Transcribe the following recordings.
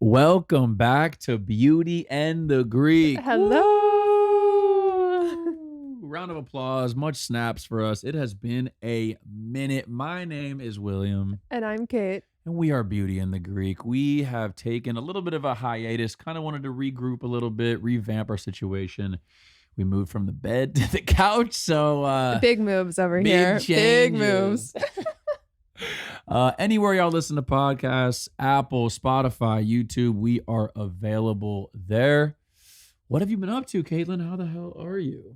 Welcome back to Beauty and the Greek. Hello. Woo! Round of applause. Much snaps for us. It has been a minute. My name is William. And I'm Kate. And we are Beauty and the Greek. We have taken a little bit of a hiatus, kind of wanted to regroup a little bit, revamp our situation. We moved from the bed to the couch. So Big moves over big here. Big changes. moves. Anywhere y'all listen to podcasts, Apple, Spotify, YouTube, we are available there. What have you been up to, Caitlin? How the hell are you?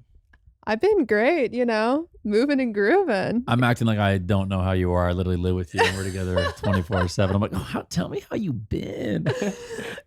I've been great, moving and grooving. I'm acting like I don't know how you are. I literally live with you and we're together 24/7. I'm like, tell me how you been.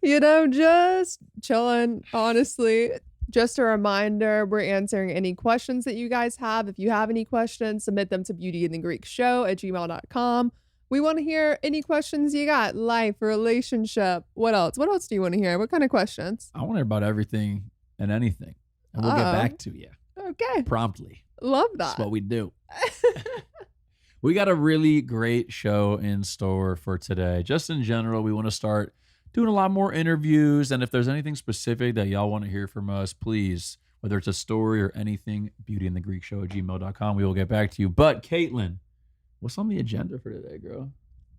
Just chilling, honestly. Just a reminder, we're answering any questions that you guys have. If you have any questions, submit them to beautyandthegreekshow@gmail.com. We want to hear any questions you got. Life, relationship. What else? What else do you want to hear? What kind of questions? I want to hear about everything and anything. And we'll get back to you. Okay. Promptly. Love that. That's what we do. We got a really great show in store for today. Just in general, we want to start doing a lot more interviews. And if there's anything specific that y'all want to hear from us, please, whether it's a story or anything, beautyandthegreekshow@gmail.com. We will get back to you. But Caitlin, what's on the agenda for today, girl?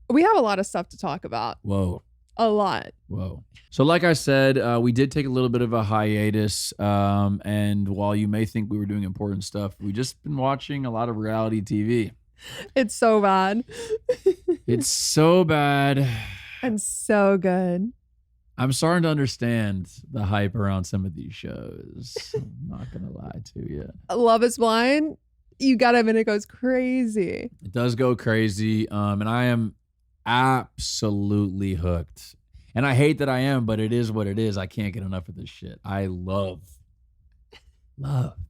We have a lot of stuff to talk about. Whoa. A lot. Whoa. So like I said, we did take a little bit of a hiatus. And while you may think we were doing important stuff, we just been watching a lot of reality TV. It's so bad. It's so bad. And so good. I'm starting to understand the hype around some of these shows. I'm not going to lie to you. Love is Blind. You got to admit, it goes crazy. It does go crazy. And I am absolutely hooked. And I hate that I am, but it is what it is. I can't get enough of this shit. I love,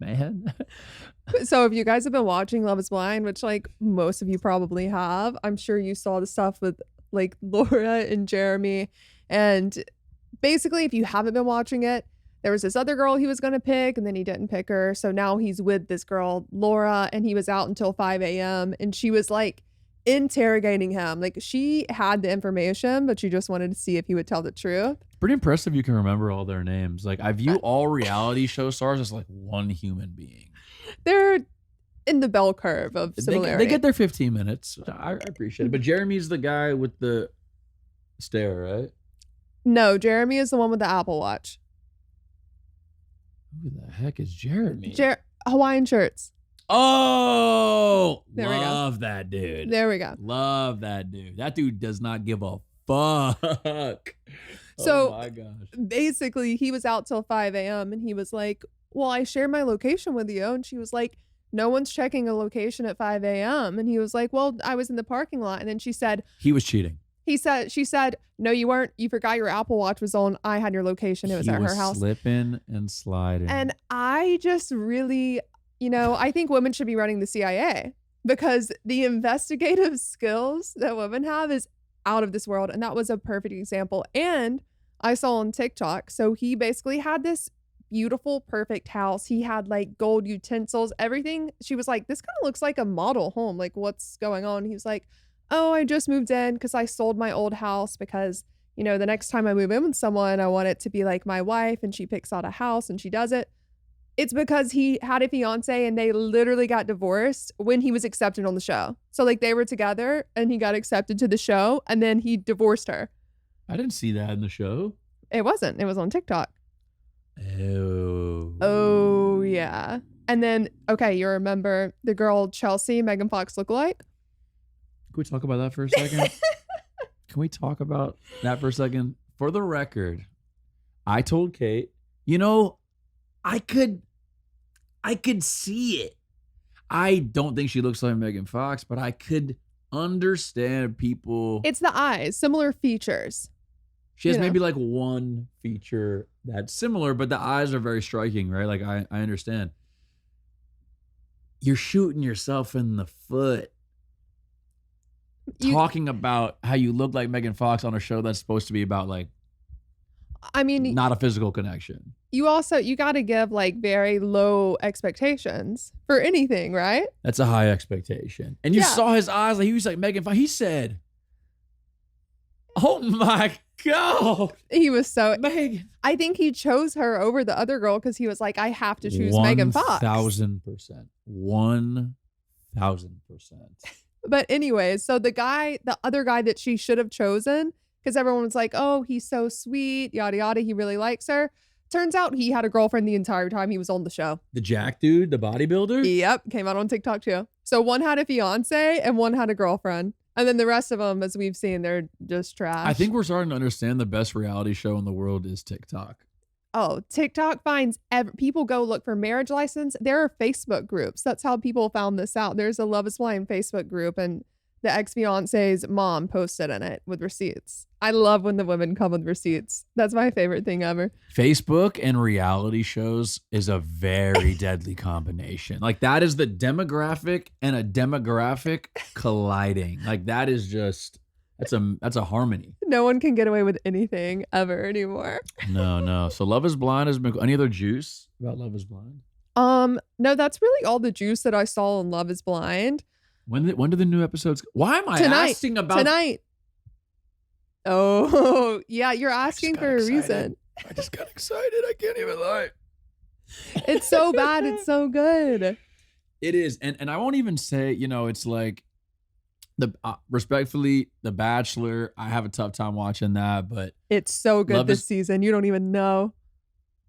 man. So if you guys have been watching Love is Blind, which like most of you probably have, I'm sure you saw the stuff with like Laura and Jeremy. And basically, if you haven't been watching it, there was this other girl he was going to pick and then he didn't pick her. So now he's with this girl, Laura, and he was out until 5 a.m. And she was like interrogating him. Like she had the information, but she just wanted to see if he would tell the truth. It's pretty impressive you can remember all their names. Like I view all reality show stars as like one human being. They're in the bell curve of similarity. They get their 15 minutes. I appreciate it. But Jeremy's the guy with the stare, right? No, Jeremy is the one with the Apple Watch. Who the heck is Jeremy? Hawaiian shirts. Oh, There we go. love that dude. There we go. Love that dude. That dude does not give a fuck. So oh my gosh. basically, he was out till 5 a.m. and he was like, well, I shared my location with you. And she was like, no one's checking a location at 5 a.m. And he was like, well, I was in the parking lot. And then she said, He was cheating. she said, no, you weren't. You forgot your Apple Watch was on. I had your location. It was at her house. Slipping and sliding. And I just really, I think women should be running the CIA because the investigative skills that women have is out of this world. And that was a perfect example. And I saw on TikTok. So he basically had this beautiful, perfect house. He had like gold utensils, everything. She was like, this kind of looks like a model home. Like, what's going on? He was like, oh, I just moved in because I sold my old house because, the next time I move in with someone, I want it to be like my wife and she picks out a house and she does it. It's because he had a fiance and they literally got divorced when he was accepted on the show. So like they were together and he got accepted to the show and then he divorced her. I didn't see that in the show. It wasn't. It was on TikTok. Oh. Oh, yeah. And then, okay, you remember the girl Chelsea, Megan Fox lookalike? Can we talk about that for a second? Can we talk about that for a second? For the record, I told Kate, I could see it. I don't think she looks like Megan Fox, but I could understand people. It's the eyes, similar features. She has maybe like one feature that's similar, but the eyes are very striking, right? Like I understand. You're shooting yourself in the foot. Talking about how you look like Megan Fox on a show that's supposed to be about like, not a physical connection. You got to give like very low expectations for anything, right? That's a high expectation. And you saw his eyes, like he was like Megan Fox. He said, oh my God. He was so. Megan. I think he chose her over the other girl because he was like, I have to choose Megan Fox. 1,000%. 1,000%. But anyways, so the other guy that she should have chosen, because everyone was like, oh, he's so sweet, yada yada, he really likes her. Turns out he had a girlfriend the entire time he was on the show. The Jack dude, the bodybuilder? Yep, came out on TikTok too. So one had a fiance and one had a girlfriend. And then the rest of them, as we've seen, they're just trash. I think we're starting to understand the best reality show in the world is TikTok. Oh, TikTok finds people go look for marriage license. There are Facebook groups. That's how people found this out. There's a Love is Blind Facebook group, and the ex-fiance's mom posted in it with receipts. I love when the women come with receipts. That's my favorite thing ever. Facebook and reality shows is a very deadly combination. Like that is the demographic and a demographic colliding. Like that is just that's a harmony. No one can get away with anything ever anymore. No. So Love is Blind has been any other juice about Love is Blind? No, that's really all the juice that I saw on Love is Blind. When do the new episodes? Why am I asking about tonight? Oh, yeah, you're asking for a reason. I just got excited. I can't even lie. It's so bad. It's so good. It is. And I won't even say, it's like respectfully, The Bachelor, I have a tough time watching that, but it's so good this season. You don't even know.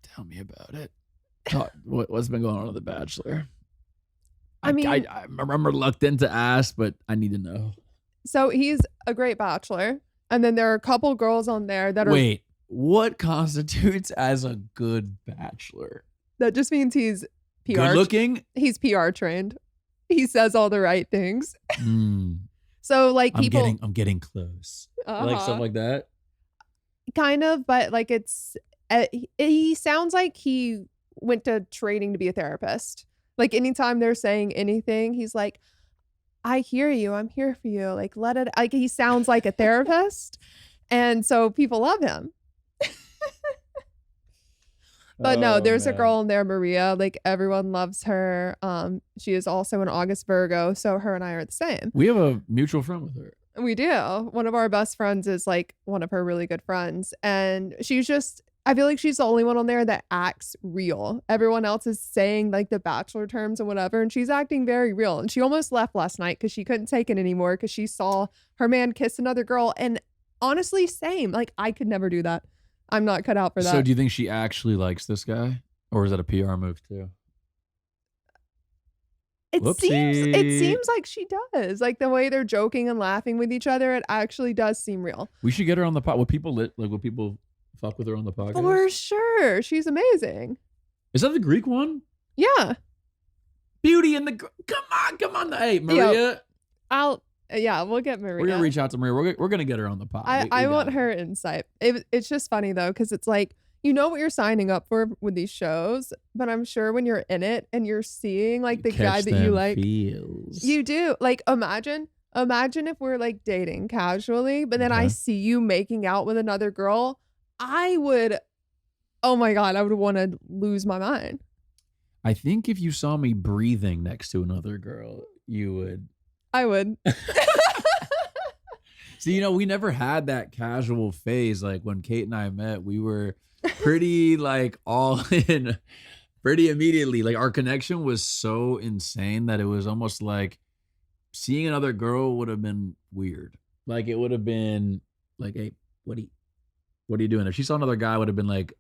Tell me about it. What's been going on with The Bachelor? I mean, I'm reluctant to ask, but I need to know. So he's a great bachelor. And then there are a couple girls on there that are. Wait, what constitutes as a good bachelor? That just means he's PR. Good looking? He's PR trained. He says all the right things. So like people. I'm getting close. Like stuff like that? Kind of, but like he sounds like he went to training to be a therapist. Like anytime they're saying anything, he's like, I hear you. I'm here for you. Like, let it, like, he sounds like a therapist. And so people love him. But no, there's a girl in there, Maria. Like, everyone loves her. She is also an August Virgo. So her and I are the same. We have a mutual friend with her. We do. One of our best friends is like one of her really good friends. And she's just, I feel like she's the only one on there that acts real. Everyone else is saying like the Bachelor terms and whatever, and she's acting very real. And she almost left last night because she couldn't take it anymore because she saw her man kiss another girl. And honestly, same. Like, I could never do that. I'm not cut out for that. So do you think she actually likes this guy? Or is that a PR move too? It seems like she does. Like the way they're joking and laughing with each other, it actually does seem real. We should get her on the pod. Would people fuck with her on the podcast? For sure. She's amazing. Is that the Greek one? Yeah. Beauty and the come on. Hey, Maria. We'll get Maria. We're gonna reach out to Maria. We're gonna get her on the pod. I want her insight. It's just funny though, because it's like, you know what you're signing up for with these shows, but I'm sure when you're in it and you're seeing like the guy that you like, you do. Like imagine if we're like dating casually, but then I see you making out with another girl. I would want to lose my mind. I think if you saw me breathing next to another girl, you would. I would. So, we never had that casual phase. Like when Kate and I met, we were pretty like all in pretty immediately. Like our connection was so insane that it was almost like seeing another girl would have been weird. Like it would have been like, hey, what are you doing? If she saw another guy, would have been like,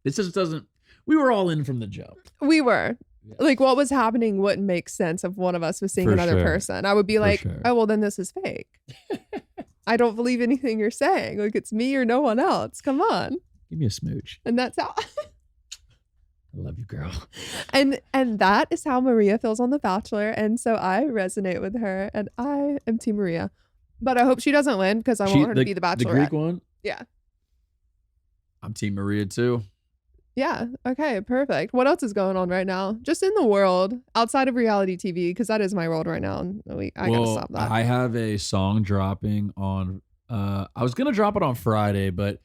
this just doesn't, we were all in from the jump. We were. Yeah. Like what was happening wouldn't make sense if one of us was seeing another person. I would be like, oh, well, then this is fake. I don't believe anything you're saying. Like it's me or no one else. Come on. Give me a smooch. And that's how. I love you, girl. And that is how Maria feels on The Bachelor. And so I resonate with her and I am Team Maria. But I hope she doesn't win because I want her to be the Bachelorette. The Greek one? Yeah. I'm Team Maria too. Yeah. Okay. Perfect. What else is going on right now? Just in the world outside of reality TV, because that is my world right now. And I gotta stop that. I have a song dropping on. I was gonna drop it on Friday, but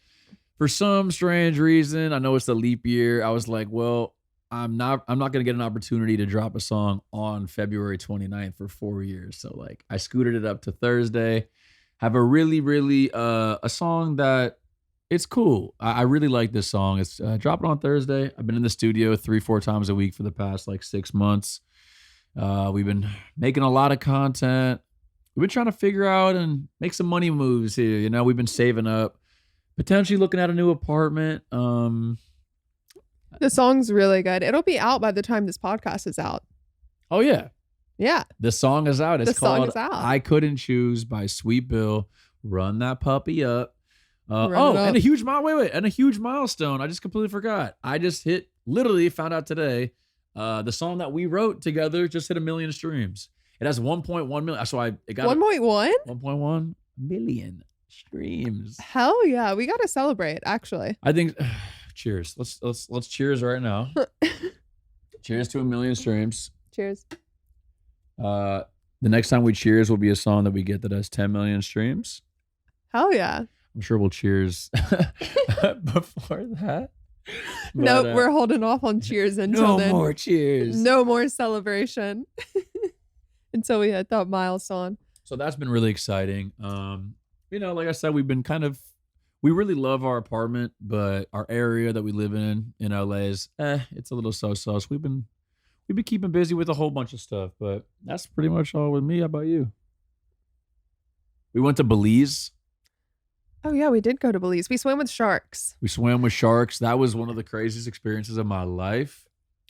for some strange reason, I know it's the leap year. I was like, well, I'm not gonna get an opportunity to drop a song on February 29th for 4 years. So like, I scooted it up to Thursday. have a really, really a song that it's cool. I really like this song. It's dropping on Thursday. I've been in the studio 3-4 times a week for the past like 6 months. We've been making a lot of content. We've been trying to figure out and make some money moves here. You know, we've been saving up, potentially looking at a new apartment. The song's really good. It'll be out by the time this podcast is out. Oh yeah, Yeah. the song is out. It's The song called is out. "I Couldn't Choose" by Sweet Bill. Run that puppy up. Run it And up. and a huge milestone. I just completely forgot. I just literally found out today. The song that we wrote together just hit 1 million streams. It has 1.1 million. So it got 1.1? 1.1 million streams. Hell yeah. We got to celebrate, actually. I think. Cheers. Let's cheers right now. Cheers to 1 million streams. Cheers. The next time we cheers will be a song that we get that has 10 million streams. Hell yeah. I'm sure we'll cheers before that. Nope, But, we're holding off on cheers until then. no more cheers. No more celebration until we hit that milestone. So that's been really exciting. You know, like I said, we really love our apartment, but our area that we live in LA is it's a little so-so. So we've been keeping busy with a whole bunch of stuff, but that's pretty much all with me. How about you? We went to Belize. Oh yeah, we did go to Belize. We swam with sharks. We swam with sharks. That was one of the craziest experiences of my life.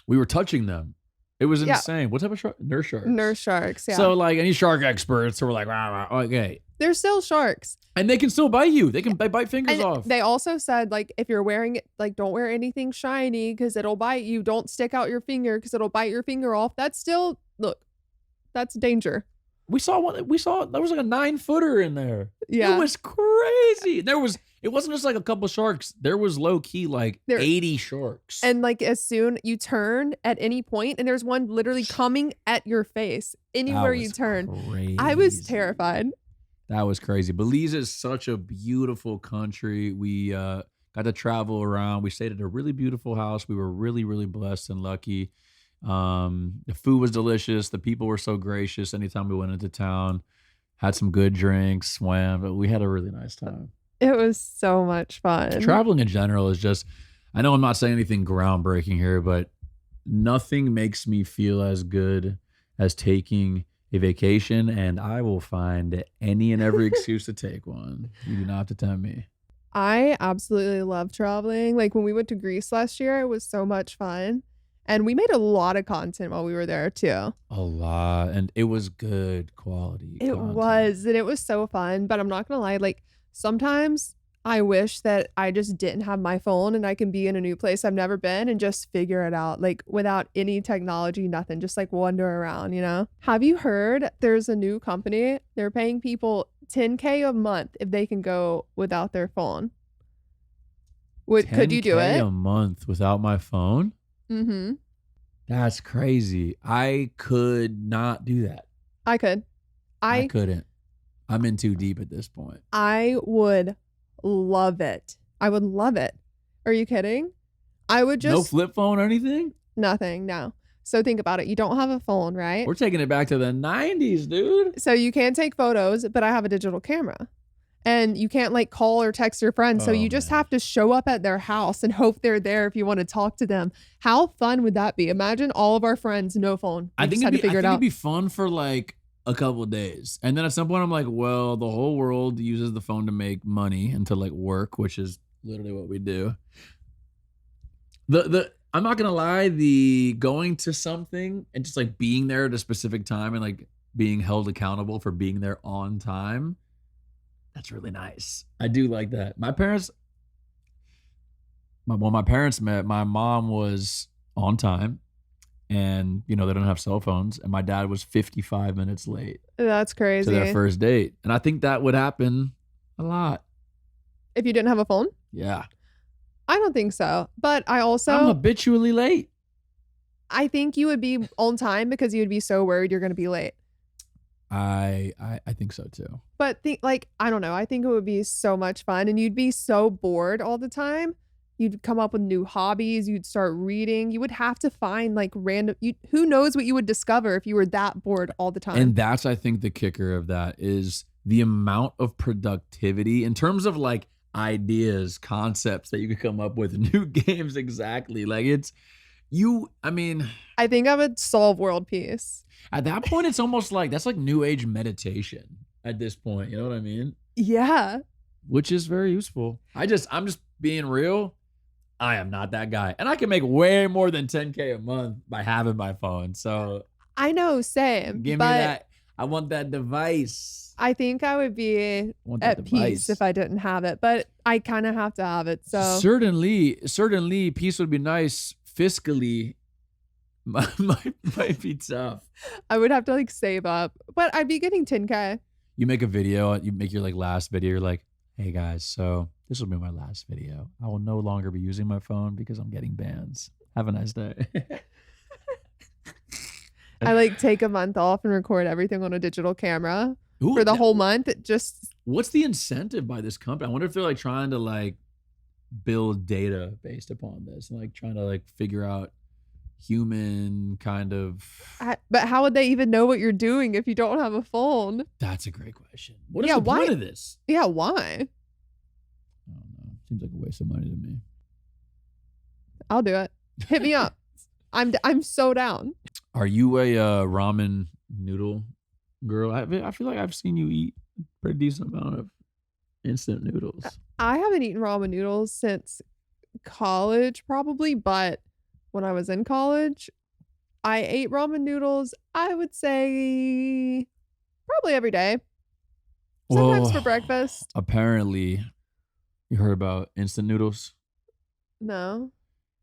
We were touching them. It was Yeah. insane. What type of shark? Nurse sharks. Nurse sharks, yeah. So like any shark experts were like, rah, rah, okay. They're still sharks. And they can still bite you. They can bite fingers And off. they also said, like, if you're wearing it, like, don't wear anything shiny because it'll bite you. Don't stick out your finger because it'll bite your finger off. That's still, look, that's danger. We saw there was like a 9-footer in there. Yeah. It was crazy. It wasn't just like a couple sharks. There was low key like There- 80 sharks. And like as soon you turn at any point, and there's one literally coming at your face anywhere you turn. I was terrified. That was crazy. Belize is such a beautiful country. We got to travel around. We stayed at a really beautiful house. We were really, really blessed and lucky. The food was delicious. The people were so gracious. Anytime we went into town, had some good drinks, swam, but we had a really nice time. It was so much fun. Traveling in general is just, I know I'm not saying anything groundbreaking here, but nothing makes me feel as good as taking a vacation, and I will find any and every excuse to take one. You do not have to tempt me. I absolutely love traveling. Like when we went to Greece last year, it was so much fun. And we made a lot of content while we were there too. A lot. And it was good quality. It content. was, and it was so fun. But I'm not gonna lie, like sometimes I wish that I just didn't have my phone and I can be in a new place I've never been and just figure it out, like without any technology, nothing, just like wander around, you know? Have you heard there's a new company? They're paying people $10K a month if they can go without their phone. Could you do 10K it? a month without my phone? Mm-hmm. That's crazy. I could not do that. I could. I couldn't. I'm in too deep at this point. I would love it. I would love it. Are you kidding? I would just No flip phone or anything? nothing. No. So think about it. You don't have a phone, right? We're taking it back to the 90s, dude. So you can take photos, but I have a digital camera. And you can't like call or text your friends. So Oh, you just man. have to show up at their house and hope they're there if you want to talk to them. How fun would that be? Imagine all of our friends, no phone. I We think just had to figure it out. it'd be fun for like a couple of days. And then at some point I'm like, well, the whole world uses the phone to make money and to like work, which is literally what we do. I'm not gonna lie, the going to something and just like being there at a specific time and like being held accountable for being there on time, that's really nice. I do like that. My parents met, my mom was on time, and you know they don't have cell phones, and my dad was 55 minutes late That's to crazy. their first date. And I think that would happen a lot. If you didn't have a phone? Yeah. I don't think so. But I also I'm habitually late. I think you would be on time because you would be so worried you're going to be late. I think so too. But I don't know. I think it would be so much fun and you'd be so bored all the time. You'd come up with new hobbies. You'd start reading. You would have to find like random, who knows what you would discover if you were that bored all the time. And that's, I think, the kicker of that is the amount of productivity in terms of like ideas, concepts that you could come up with, new games exactly. Like it's you, I mean, I think I would solve world peace. at that point, it's almost like that's like new age meditation at this point. You know what I mean? Yeah. Which is very useful. I'm just being real. I am not that guy. And I can make way more than 10K a month by having my phone. So I know, same. give me but that. I want that device. I think I would be I want that at peace device. if I didn't have it, but I kind of have to have it. So Certainly, peace would be nice. Fiscally, might be tough. I would have to like save up, but I'd be getting 10K. You make a video, you make your like last video, you're like, hey guys, so this will be my last video. I will no longer be using my phone because I'm getting bans. Have a nice day. I like take a month off and record everything on a digital camera Ooh, for the whole month. Just what's the incentive by this company? I wonder if they're like trying to like build data based upon this and like trying to like figure out human kind of. but how would they even know what you're doing if you don't have a phone? That's a great question. What is the point of this? Yeah, why? I don't know. Seems like a waste of money to me. I'll do it. Hit me up. I'm so down. Are you a ramen noodle girl? I feel like I've seen you eat a pretty decent amount of instant noodles. I haven't eaten ramen noodles since college, probably, but when I was in college, I ate ramen noodles, I would say probably every day. Sometimes for breakfast. Apparently, you heard about instant noodles? No.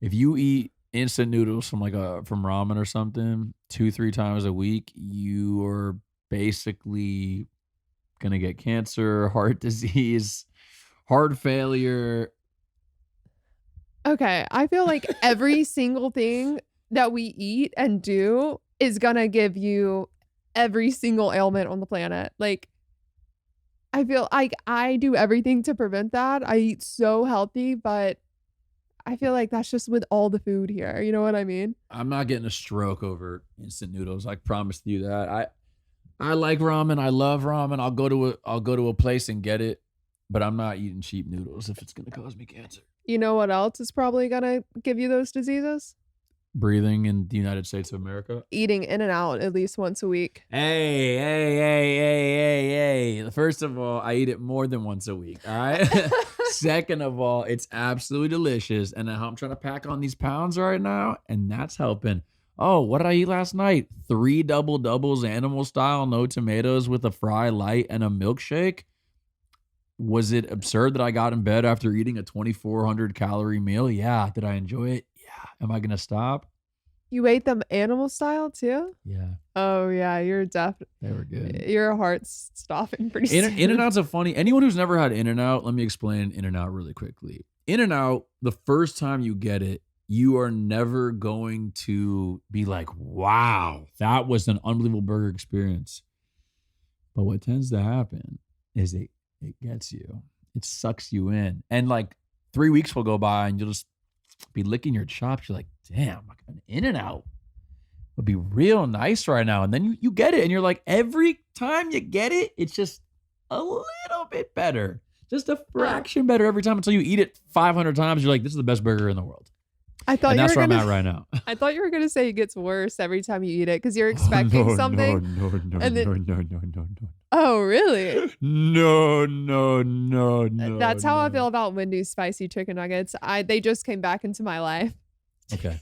If you eat instant noodles from from ramen or something 2-3 times a week, you are basically gonna get cancer, heart disease, heart failure. Okay, I feel like every single thing that we eat and do is gonna give you every single ailment on the planet. Like, I feel like I do everything to prevent that. I eat so healthy, but I feel like that's just with all the food here. You know what I mean? I'm not getting a stroke over instant noodles. I promised you that. I like ramen. I love ramen. I'll go to a place and get it, but I'm not eating cheap noodles if it's gonna cause me cancer. You know what else is probably gonna give you those diseases? Breathing in the United States of America. Eating In-N-Out at least once a week. Hey. First of all, I eat it more than once a week. All right. Second of all, it's absolutely delicious. And I'm trying to pack on these pounds right now, and that's helping. Oh, what did I eat last night? 3 double doubles, animal style, no tomatoes with a fry light and a milkshake. Was it absurd that I got in bed after eating a 2,400 calorie meal? Yeah. Did I enjoy it? Yeah. Am I going to stop? You ate them animal style too? Yeah. Oh yeah, you're definitely. They were good. Your heart's stopping pretty soon. In-N-Out's a funny. Anyone who's never had In-N-Out, let me explain In-N-Out really quickly. In-N-Out, the first time you get it, you are never going to be like, wow, that was an unbelievable burger experience. But what tends to happen is it gets you. It sucks you in. And like 3 weeks will go by and you'll just be licking your chops. You're like, damn, like an In-N-Out would be real nice right now. And then you get it and you're like, every time you get it, it's just a little bit better. Just a fraction better every time until you eat it 500 times. You're like, this is the best burger in the world. I thought and you that's were where gonna, I'm at right now. I thought you were gonna say it gets worse every time you eat it because you're expecting something. No. Oh, really? No. That's how I feel about Wendy's spicy chicken nuggets. They just came back into my life. Okay.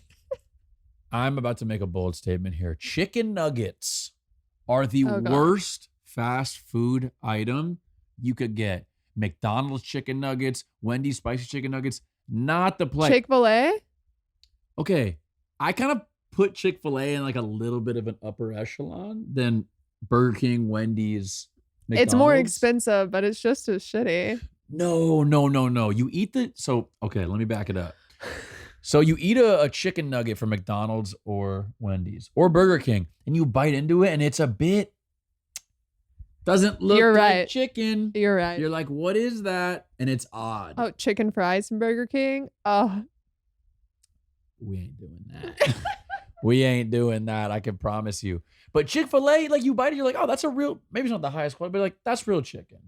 I'm about to make a bold statement here. Chicken nuggets are the worst fast food item you could get. McDonald's chicken nuggets, Wendy's spicy chicken nuggets, not the place. Chick-fil-A? Okay. I kind of put Chick-fil-A in like a little bit of an upper echelon than Burger King, Wendy's, McDonald's. It's more expensive, but it's just as shitty. No. You eat okay, let me back it up. So you eat a chicken nugget from McDonald's or Wendy's or Burger King, and you bite into it, and it's a bit, doesn't look like chicken. You're right. You're like, what is that? And it's odd. Oh, chicken fries from Burger King? Oh. We ain't doing that. We ain't doing that. I can promise you. But Chick-fil-A, like you bite it, you're like, oh, that's a real, maybe it's not the highest quality, but like that's real chicken.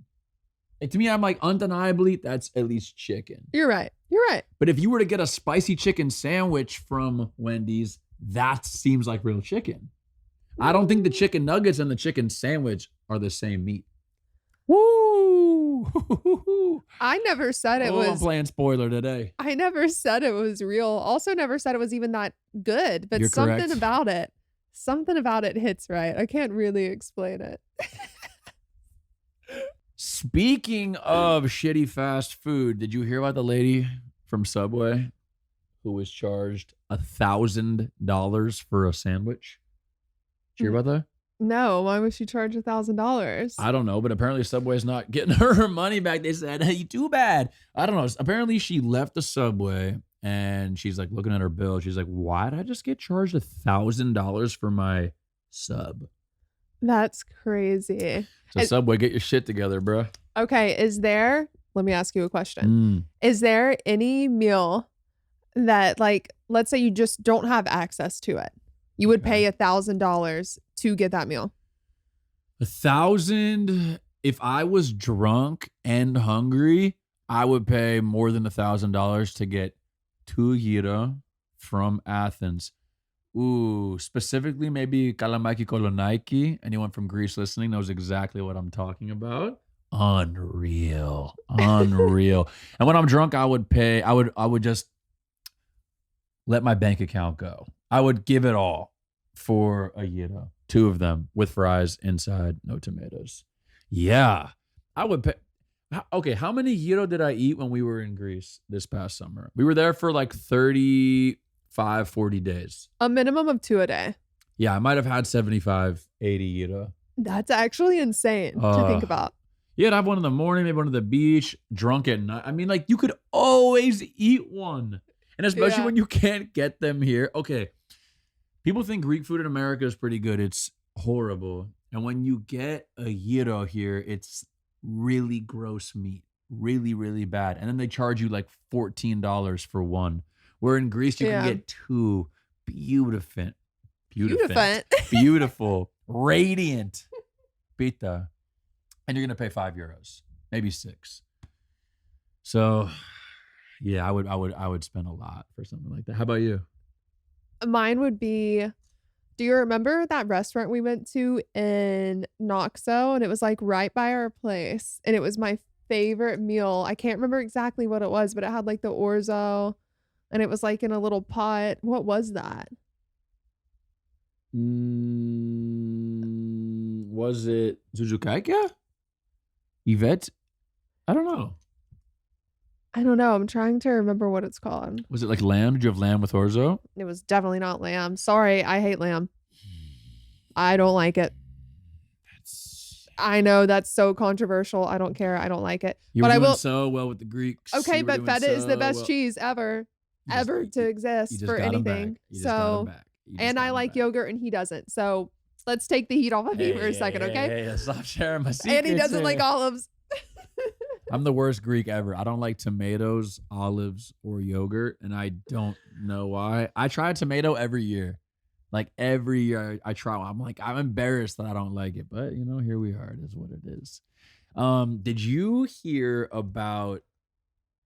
And to me, I'm like, undeniably, that's at least chicken. You're right. You're right. But if you were to get a spicy chicken sandwich from Wendy's, that seems like real chicken. I don't think the chicken nuggets and the chicken sandwich are the same meat. Woo! I never said it was. I'm playing spoiler today. I never said it was real. Also, never said it was even that good. But You're something correct. about it hits right. I can't really explain it. Speaking of shitty fast food, did you hear about the lady from Subway who was charged $1,000 for a sandwich? Did you hear about that? No, why would she charge $1,000? I don't know, but apparently Subway's not getting her money back. They said, hey, too bad. I don't know. Apparently she left the Subway and she's like looking at her bill. She's like, why did I just get charged $1,000 for my sub? That's crazy. So Subway, get your shit together, bro. Okay, let me ask you a question. Is there any meal that, like, let's say you just don't have access to it, you would pay $1,000 to get that meal? $1,000. If I was drunk and hungry, I would pay more than $1,000 to get 2 gyro from Athens. Ooh, specifically maybe kalamaki kolonaiki. Anyone from Greece listening knows exactly what I'm talking about. Unreal. Unreal. And when I'm drunk, I would just let my bank account go. I would give it all for a gyro. 2 of them with fries inside, no tomatoes. Yeah. I would pay. Okay, how many gyro did I eat when we were in Greece this past summer? We were there for like 40 days. A minimum of 2 a day. Yeah, I might have had 75, 80 gyro. That's actually insane to think about. Yeah, I'd have one in the morning, maybe one at the beach, drunk at night. I mean, like, you could always eat one. And especially when you can't get them here. Okay, people think Greek food in America is pretty good. It's horrible. And when you get a gyro here, it's really gross meat. Really, really bad. And then they charge you like $14 for one. Where in Greece, you can get 2 beautiful, radiant pita. And you're going to pay €5, maybe 6. So yeah, I would spend a lot for something like that. How about you? Mine would be, do you remember that restaurant we went to in Noxo? And it was like right by our place. And it was my favorite meal. I can't remember exactly what it was, but it had like the orzo. And it was like in a little pot. What was that? Was it Zuzukaika? Yvette? I don't know. I don't know. I'm trying to remember what it's called. Was it like lamb? Did you have lamb with orzo? It was definitely not lamb. Sorry, I hate lamb. I don't like it. I know that's so controversial. I don't care. I don't like it. You but were I doing will. so well with the Greeks. Okay, but feta is the best cheese ever to exist for anything. So, and I like yogurt and he doesn't. So let's take the heat off of me for a second, okay? Hey, stop sharing my secrets. And he doesn't like olives. I'm the worst Greek ever. I don't like tomatoes, olives, or yogurt, and I don't know why. I try a tomato every year. Like every year I try one. I'm like, I'm embarrassed that I don't like it, but here we are. It is what it is. Did you hear about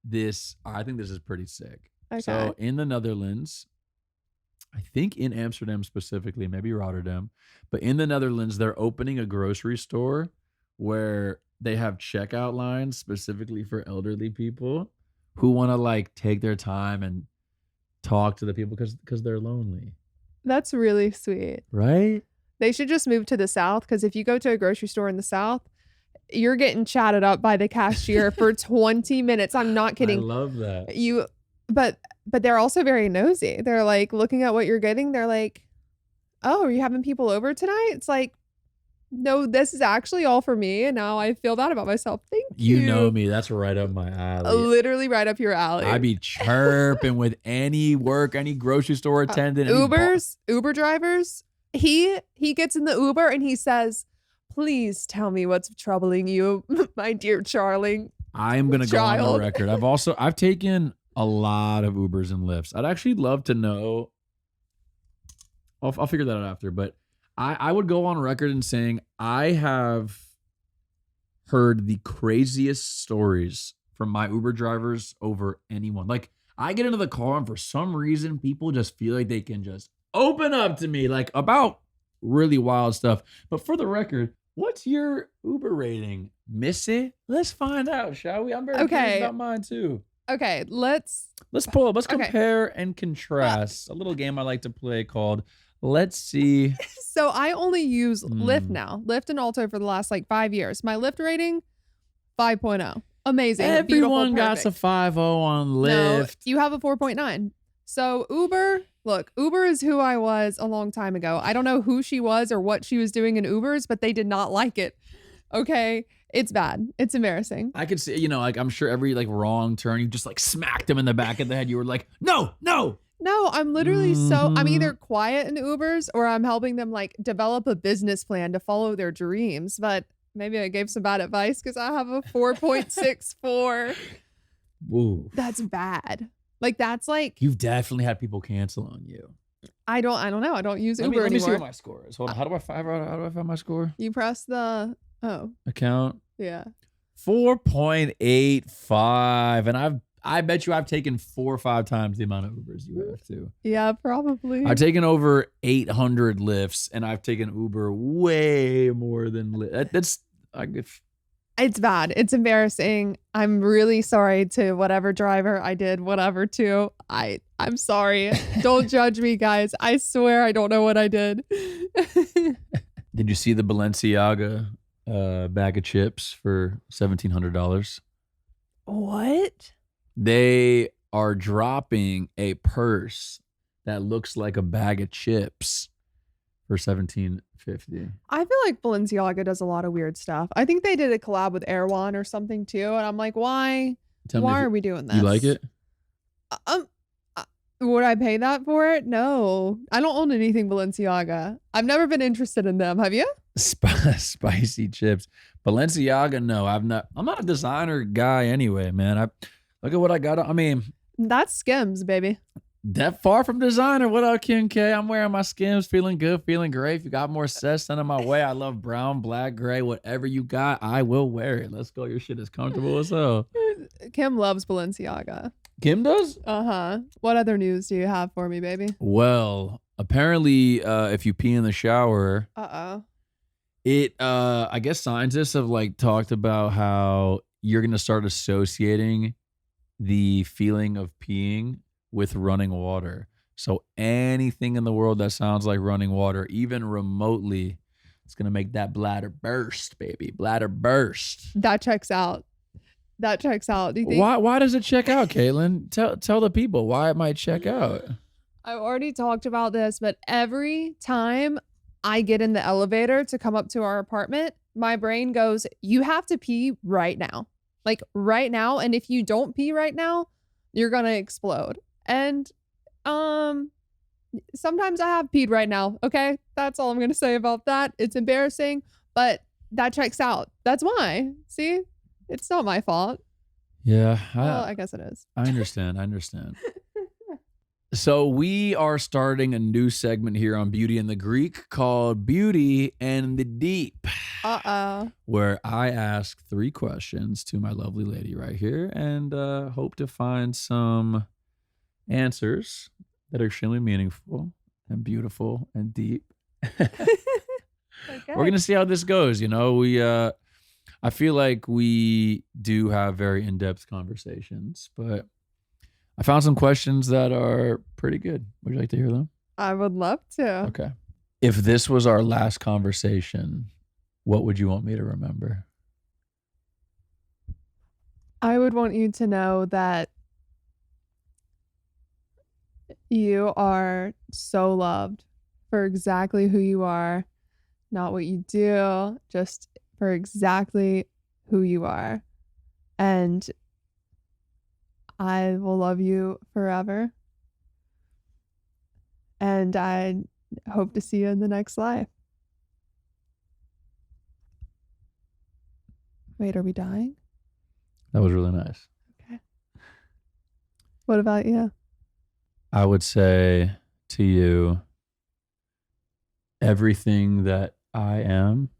this? I think this is pretty sick. Okay. So in the Netherlands, I think in Amsterdam specifically, maybe Rotterdam, but in the Netherlands, they're opening a grocery store where they have checkout lines specifically for elderly people who want to like take their time and talk to the people because they're lonely. That's really sweet. Right? They should just move to the South, because if you go to a grocery store in the South, you're getting chatted up by the cashier for 20 minutes. I'm not kidding. I love that. But they're also very nosy. They're like looking at what you're getting. They're like, oh, are you having people over tonight? It's like, no, this is actually all for me. And now I feel bad about myself. Thank you. You know me. That's right up my alley. Literally right up your alley. I be chirping with any grocery store attendant. Uber drivers. He gets in the Uber and he says, please tell me what's troubling you, my dear Charlie. I'm going to go on the record. I've taken a lot of Ubers and Lyfts. I'd actually love to know I'll figure that out after. But I would go on record in saying I have heard the craziest stories from my Uber drivers over anyone. Like I get into the car and for some reason people just feel like they can just open up to me like about really wild stuff. But for the record, what's your Uber rating, Missy? Let's find out, shall we? I'm very curious about mine too. Okay, let's pull up. Let's compare and contrast. A little game I like to play called Let's See. So I only use Lyft now. Lyft and Alto for the last like 5 years. My Lyft rating 5.0. Amazing. Everyone got a 5.0 on Lyft. No, you have a 4.9. So Uber, look, Uber is who I was a long time ago. I don't know who she was or what she was doing in Ubers, but they did not like it. Okay. It's bad. It's embarrassing. I could see, you know, like I'm sure every like wrong turn, you just like smacked him in the back of the head. You were like, no. No, I'm literally I'm either quiet in Ubers or I'm helping them like develop a business plan to follow their dreams. But maybe I gave some bad advice because I have a 4.64. Whoa. That's bad. Like that's like you've definitely had people cancel on you. I don't know. I don't use Uber anymore. Let me see what my score is. Hold on. How do I find my score? You press the account. Yeah. 4.85. And I bet you I've taken 4 or 5 times the amount of Ubers you have too. Yeah, probably. I've taken over 800 lifts and I've taken Uber way more than Lyft. It's bad. It's embarrassing. I'm really sorry to whatever driver I did whatever to. I'm sorry. Don't judge me, guys. I swear I don't know what I did. Did you see the Balenciaga bag of chips for $1,700? What? They are dropping a purse that looks like a bag of chips for $1,750. I feel like Balenciaga does a lot of weird stuff. I think they did a collab with Erewhon or something too, and I'm like, why? Why are we doing this? You like it? Would I pay that for it? No, I don't own anything Balenciaga. I've never been interested in them. Have you? Spicy chips, Balenciaga? No, I'm not a designer guy anyway, man. Look at what I got. I mean, that's Skims, baby. That far from designer. What up, Kim K? I'm wearing my Skims, feeling good, feeling great. If you got more sets, send them my way. I love brown, black, gray, whatever you got, I will wear it. Let's go. Your shit is comfortable as hell. Kim loves Balenciaga. Kim does? Uh-huh. What other news do you have for me, baby? Well, apparently, if you pee in the shower, I guess scientists have like talked about how you're gonna start associating the feeling of peeing with running water. So anything in the world that sounds like running water, even remotely, it's gonna make that bladder burst, baby. Bladder burst. That checks out. Do you think? Why does it check out, Caitlin? Tell the people why it might check out. I've already talked about this, but every time I get in the elevator to come up to our apartment, my brain goes, you have to pee right now. Like right now. And if you don't pee right now, you're gonna explode. And sometimes I have peed right now. Okay. That's all I'm gonna say about that. It's embarrassing, but that checks out. That's why. See? It's not my fault. Yeah. Well, I guess it is. I understand. So we are starting a new segment here on Beauty and the Greek called Beauty and the Deep. Where I ask 3 questions to my lovely lady right here and hope to find some answers that are extremely meaningful and beautiful and deep. Okay. We're going to see how this goes. You know, I feel like we do have very in-depth conversations, but I found some questions that are pretty good. Would you like to hear them? I would love to. Okay. If this was our last conversation, what would you want me to remember? I would want you to know that you are so loved for exactly who you are, not what you do, just for exactly who you are. And I will love you forever. And I hope to see you in the next life. Wait, are we dying? That was really nice. Okay. What about you? I would say to you, everything that I am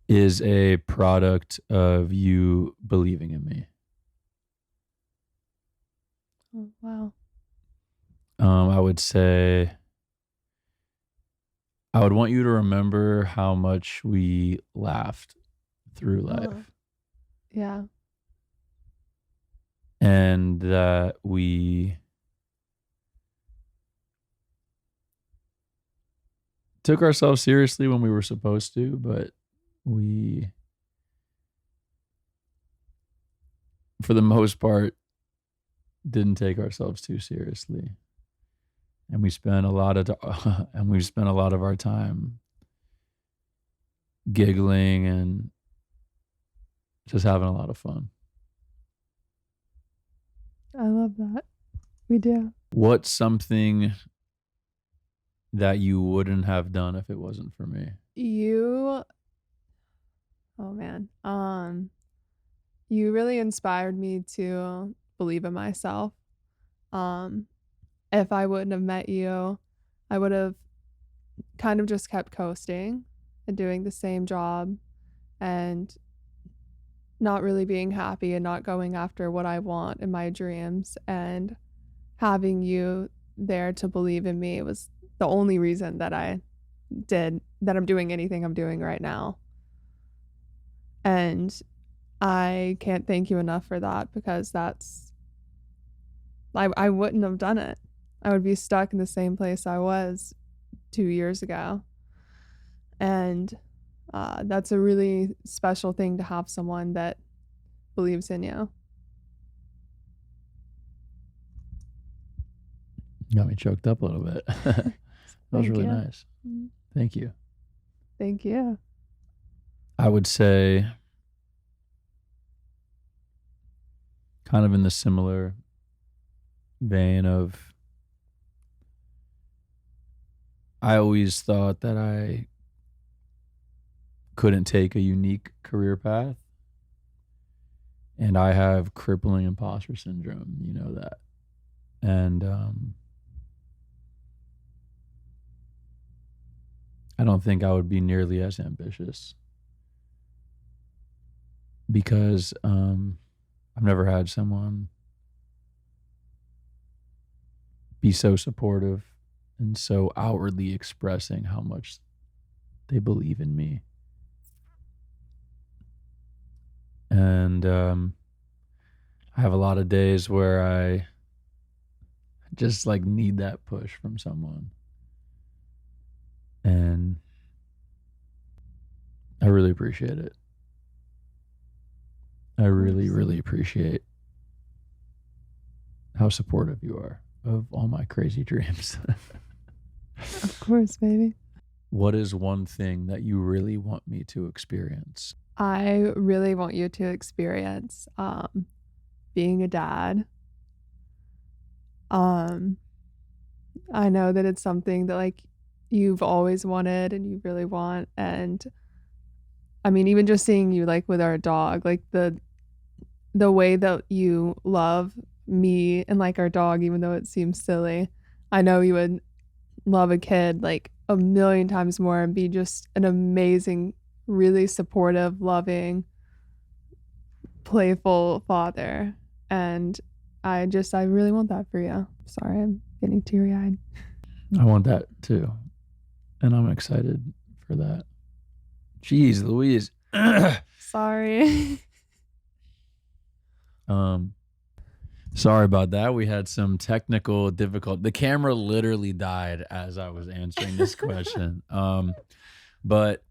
is a product of you believing in me. Oh, wow. I would say I would want you to remember how much we laughed through Oh, life yeah. and that we took ourselves seriously when we were supposed to, but we, for the most part, didn't take ourselves too seriously. And we spent a lot of and we spent a lot of our time giggling and just having a lot of fun. I love that. We do. What's something that you wouldn't have done if it wasn't for me? You oh man. You really inspired me to believe in myself. Um, if I wouldn't have met you, I would have kind of just kept coasting and doing the same job and not really being happy and not going after what I want in my dreams. And having you there to believe in me was the only reason that I'm doing anything I'm doing right now. And I can't thank you enough for that because I wouldn't have done it. I would be stuck in the same place I was 2 years ago. And that's a really special thing to have someone that believes in you. Got me choked up a little bit. That was Thank really you. nice. Thank you. Thank you. I would say, kind of in the similar vein of, I always thought that I couldn't take a unique career path. And I have crippling imposter syndrome. You know that. And I don't think I would be nearly as ambitious because I've never had someone be so supportive and so outwardly expressing how much they believe in me. And I have a lot of days where I just like need that push from someone. And I really appreciate it. I really, Course. really appreciate how supportive you are of all my crazy dreams. Of course, baby. What is one thing that you really want me to experience? I really want you to experience being a dad. Um, I know that it's something that like you've always wanted and you really want. And I mean, even just seeing you like with our dog, like the way that you love me and like our dog, even though it seems silly, I know you would love a kid like a million times more and be just an amazing, really supportive, loving, playful father. And I really want that for you. Sorry, I'm getting teary eyed. I want that too. And I'm excited for that. Jeez, Louise. Sorry. Sorry about that. We had some technical difficulty. The camera literally died as I was answering this question. But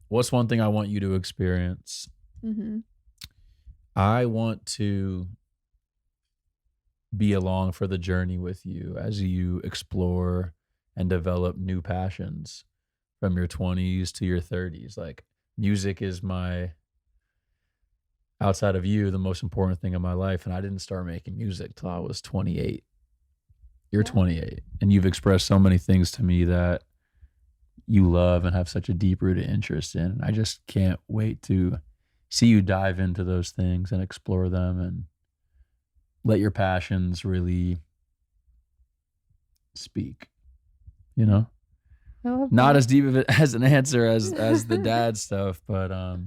what's one thing I want you to experience? hmm I want to be along for the journey with you as you explore and develop new passions from your 20s to your 30s. Like music is my, outside of you, the most important thing in my life. And I didn't start making music till I was 28. You're Yeah. 28 and you've expressed so many things to me that you love and have such a deep rooted interest in. And I just can't wait to see you dive into those things and explore them and let your passions really speak, you know? I love Not that. as deep of it as an answer as the dad stuff, but I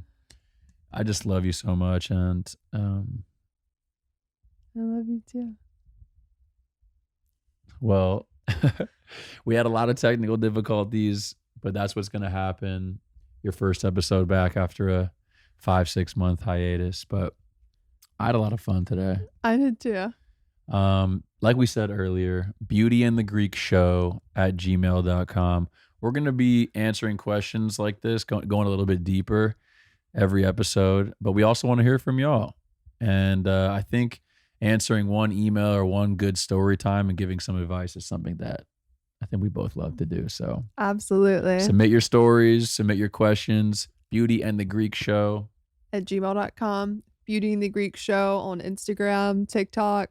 just love you so much, and I love you too. well, we had a lot of technical difficulties, but that's what's going to happen. Your first episode back after a 5-6 month hiatus, but I had a lot of fun today. I did too. Like we said earlier, beautyandthegreekshow@gmail.com. We're going to be answering questions like this, going a little bit deeper every episode, but we also want to hear from y'all. And I think answering one email or one good story time and giving some advice is something that I think we both love to do. So Absolutely. submit your stories, submit your questions, Beauty and the Greek Show. At gmail.com, Beauty and the Greek Show on Instagram, TikTok.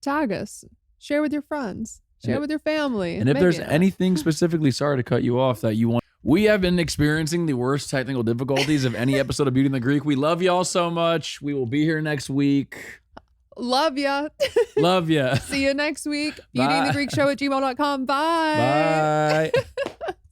Tag us. Share with your friends. Share with your family. And if Maybe there's not. anything specifically, sorry to cut you off, that you want. We have been experiencing the worst technical difficulties of any episode of Beauty and the Greek. We love y'all so much. We will be here next week. Love ya. Love ya. See you next week. Beauty and the Greek Show at gmail.com. Bye. Bye.